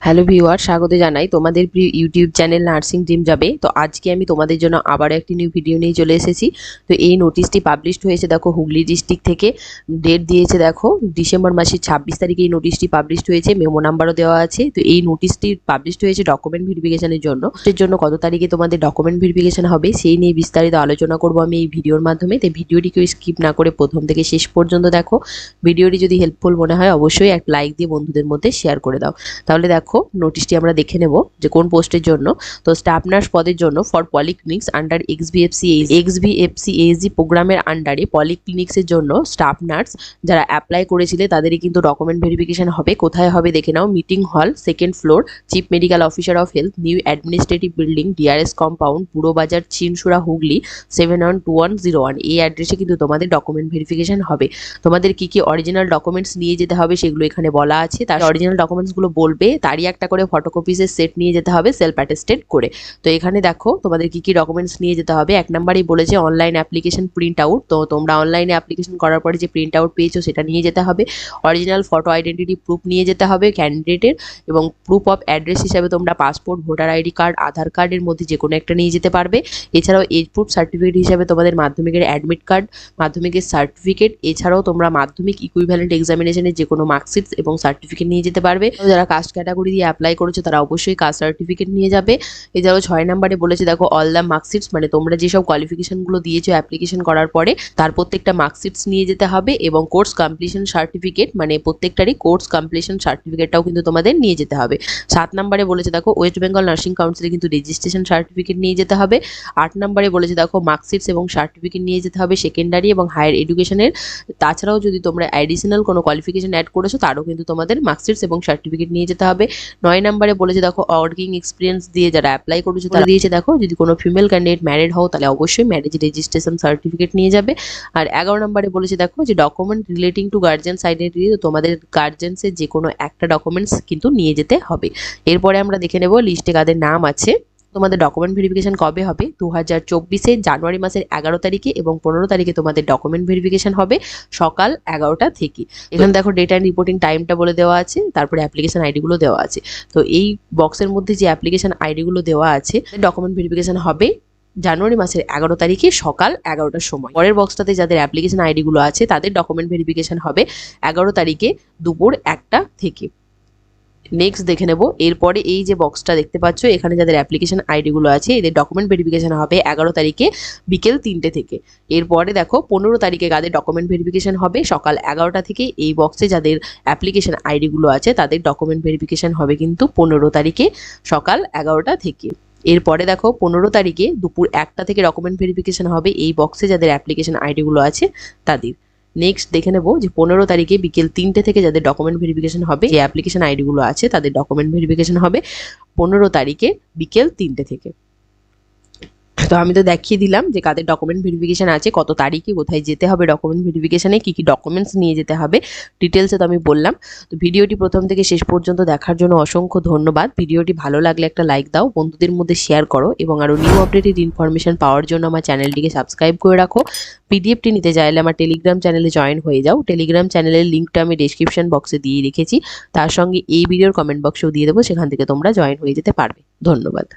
Hello viewer, স্বাগত জানাই তোমাদের প্রিয় ইউটিউব চ্যানেল নার্সিং ড্রিম যাবে। তো আজকে আমি তোমাদের জন্য আবার একটি নিউ ভিডিও নিয়ে চলে এসেছি। তো এই নোটিশটি পাবলিশড হয়েছে দেখো হুগলি ডিস্ট্রিক্ট থেকে। ডেট দিয়েছে দেখো ডিসেম্বর মাসের 26 তারিখে এই নোটিশটি পাবলিশড হয়েছে, মেমো নাম্বারও দেওয়া আছে। তো এই নোটিশটি পাবলিশড হয়েছে ডকুমেন্ট ভেরিফিকেশনের জন্য। এর জন্য কত তারিখে তোমাদের ডকুমেন্ট ভেরিফিকেশন হবে সেই নিয়ে বিস্তারিত আলোচনা করব আমি এই ভিডিওর মাধ্যমে। তো ভিডিওটি কেউ স্কিপ না করে প্রথম থেকে শেষ পর্যন্ত দেখো। ভিডিওটি যদি হেল্পফুল মনে হয় অবশ্যই এক লাইক দিয়ে বন্ধুদের মধ্যে শেয়ার করে দাও। তাহলে দেখো নোটিশটি আমরা দেখে নেব যে কোন পোস্টের জন্য। তো স্টাফ নার্স পদের জন্য ফর পলিক্লিনিক্স আন্ডার এক্সভিএফসি প্রোগ্রামের আন্ডারে পলিক্লিনিক্সের জন্য স্টাফ নার্স যারা অ্যাপ্লাই করেছিলে তাদেরই কিন্তু ডকুমেন্ট ভেরিফিকেশন হবে। কোথায় হবে দেখে নাও, মিটিং হল, second floor, chief medical officer of health, new administrative building, DRS compound, পুরো বাজার, চিনসুরা, হুগলি 712101। এই অ্যাড্রেসে কিন্তু তোমাদের ডকুমেন্ট ভেরিফিকেশন হবে। তোমাদের কি কি অরিজিনাল ডকুমেন্টস নিয়ে যেতে হবে সেগুলো এখানে বলা আছে। তার অরিজিনাল ডকুমেন্টসগুলো বলবে, তারই একটা করে ফটোকপিসের সেট নিয়ে যেতে হবে সেলফ অ্যাটেস্টেড করে। তো এখানে দেখো তোমাদের কি কি ডকুমেন্টস নিয়ে যেতে হবে। এক নম্বরেই বলেছে অনলাইন অ্যাপ্লিকেশন প্রিন্ট আউট। তো তোমরা অনলাইনে অ্যাপ্লিকেশন করার পরে যে প্রিন্ট আউট পেয়েছো সেটা নিয়ে যেতে হবে। অরিজিনাল ফটো আইডেন্টিটি প্রুফ নিয়ে যেতে হবে ক্যান্ডিডেটের, এবং প্রুফ অফ অ্যাড্রেস হিসাবে তোমরা পাসপোর্ট, ভোটার আইডি কার্ড, আধার কার্ডের মধ্যে যে কোনো একটা নিয়ে যেতে পারবে। এছাড়াও এজ প্রুফ সার্টিফিকেট হিসাবে তোমাদের মাধ্যমিকের অ্যাডমিট কার্ড, মাধ্যমিকের সার্টিফিকেট, এছাড়াও তোমরা মাধ্যমিক ইকুইভ্যালেন্ট এক্সামিনেশনের যে কোনো মার্কশিট এবং সার্টিফিকেট নিয়ে যেতে পারবে। যারা কাস্ট ক্যাটাগরি দিয়ে অ্যাপ্লাই করেছো তারা অবশ্যই কাস্ট সার্টিফিকেট নিয়ে যাবে। এছাড়াও 6 নম্বরে বলেছে দেখো অল দ্য মার্কশিটস, মানে তোমরা যেসব কোয়ালিফিকেশনগুলো দিয়েছো অ্যাপ্লিকেশন করার পরে তার প্রত্যেকটা মার্কশিটস নিয়ে যেতে হবে, এবং কোর্স কমপ্লিশন সার্টিফিকেট, মানে প্রত্যেকটারই কোর্স কমপ্লিশন সার্টিফিকেটটাও কিন্তু তোমাদের নিয়ে যেতে হবে। 7 নম্বরে বলেছে দেখো ওয়েস্ট বেঙ্গল নার্সিং কাউন্সিলে কিন্তু রেজিস্ট্রেশন সার্টিফিকেট নিয়ে যেতে হবে। 8 নম্বরে বলেছে দেখো মার্কশিটস এবং সার্টিফিকেট নিয়ে যেতে হবে সেকেন্ডারি এবং হায়ার এডুকেশনের। তাছাড়াও যদি তোমরা অ্যাডিশনাল কোনো কোয়ালিফিকেশন অ্যাড করেছো তারও কিন্তু তোমাদের মার্কশিটস এবং সার্টিফিকেট নিয়ে যেতে হবে। 9 নম্বরে বলেছে দেখো ওয়ার্কিং এক্সপিরিয়েন্স দিয়ে যারা অ্যাপ্লাই করেছো তারা দিয়েছে দেখো যদি কোনো ফিমেল ক্যান্ডিডেট ম্যারিড হও তাহলে অবশ্যই ম্যারেজ রেজিস্ট্রেশন সার্টিফিকেট নিয়ে যাবে। আর 11 নম্বরে বলেছে দেখো যে document relating to guardian's identity, তোমাদের গার্জেন্সের যে কোনো একটা ডকুমেন্টস কিন্তু নিয়ে যেতে হবে। এরপরে আমরা দেখে নেব লিস্টে কাদের নাম আছে। তোমাদের ডকুমেন্ট ভেরিফিকেশন কবে হবে? 2024 জানুয়ারি মাসের 11 তারিখে এবং 15 তারিখে তোমাদের ডকুমেন্ট ভেরিফিকেশন হবে সকাল 11টা থেকে। এখানে দেখো ডেট অ্যান্ড রিপোর্টিং টাইমটা বলে দেওয়া আছে, তারপরে অ্যাপ্লিকেশন আইডিগুলো দেওয়া আছে। তো এই বক্সের মধ্যে যে অ্যাপ্লিকেশন আইডিগুলো দেওয়া আছে, ডকুমেন্ট ভেরিফিকেশন হবে জানুয়ারি মাসের 11 তারিখে সকাল 11টার সময়। পরের বক্সটাতে যাদের অ্যাপ্লিকেশন আইডিগুলো আছে তাদের ডকুমেন্ট ভেরিফিকেশন হবে 11 তারিখে দুপুর 1টা থেকে। নেক্সট দেখে নেব, এরপরে এই যে বক্সটা দেখতে পাচ্ছ এখানে যাদের অ্যাপ্লিকেশন আইডিগুলো আছে এদের ডকুমেন্ট ভেরিফিকেশন হবে 11 তারিখে বিকেল 3টে থেকে। এরপরে দেখো 15 তারিখে যাদের ডকুমেন্ট ভেরিফিকেশন হবে সকাল 11টা থেকে। এই বক্সে যাদের অ্যাপ্লিকেশন আইডিগুলো আছে তাদের ডকুমেন্ট ভেরিফিকেশন হবে কিন্তু 15 তারিখে সকাল 11টা থেকে। এরপরে দেখো 15 তারিখে দুপুর 1টা থেকে ডকুমেন্ট ভেরিফিকেশন হবে এই বক্সে যাদের অ্যাপ্লিকেশন আইডিগুলো আছে তাদের। নেক্সট দেখে নেব যে 15 তারিখে বিকেল 3টে থেকে যাদের ডকুমেন্ট ভেরিফিকেশন হবে, যে অ্যাপ্লিকেশন আইডিগুলো আছে তাদের ডকুমেন্ট ভেরিফিকেশন হবে 15 তারিখে বিকেল 3টে থেকে। তো আমি তো দেখিয়ে দিলাম যে কাদের ডকুমেন্ট ভেরিফিকেশন আছে, কত তারিখে, কোথায় যেতে হবে ডকুমেন্ট ভেরিফিকেশনে, কি কি ডকুমেন্টস নিয়ে যেতে হবে, ডিটেলসে তো আমি বললাম। তো ভিডিওটি প্রথম থেকে শেষ পর্যন্ত দেখার জন্য অসংখ্য ধন্যবাদ। ভিডিওটি ভালো লাগলে একটা লাইক দাও, বন্ধুদের মধ্যে শেয়ার করো, এবং আরও নিউ আপডেটেড ইনফরমেশন পাওয়ার জন্য আমার চ্যানেলটিকে সাবস্ক্রাইব করে রাখো। পিডিএফটি নিতে চাইলে আমার টেলিগ্রাম চ্যানেলে জয়েন হয়ে যাও। টেলিগ্রাম চ্যানেলের লিঙ্কটা আমি ডেসক্রিপশন বক্সে দিয়ে রেখেছি, তার সঙ্গে এই ভিডিওর কমেন্ট বক্সেও দিয়ে দেবো, সেখান থেকে তোমরা জয়েন হয়ে যেতে পারবে। ধন্যবাদ।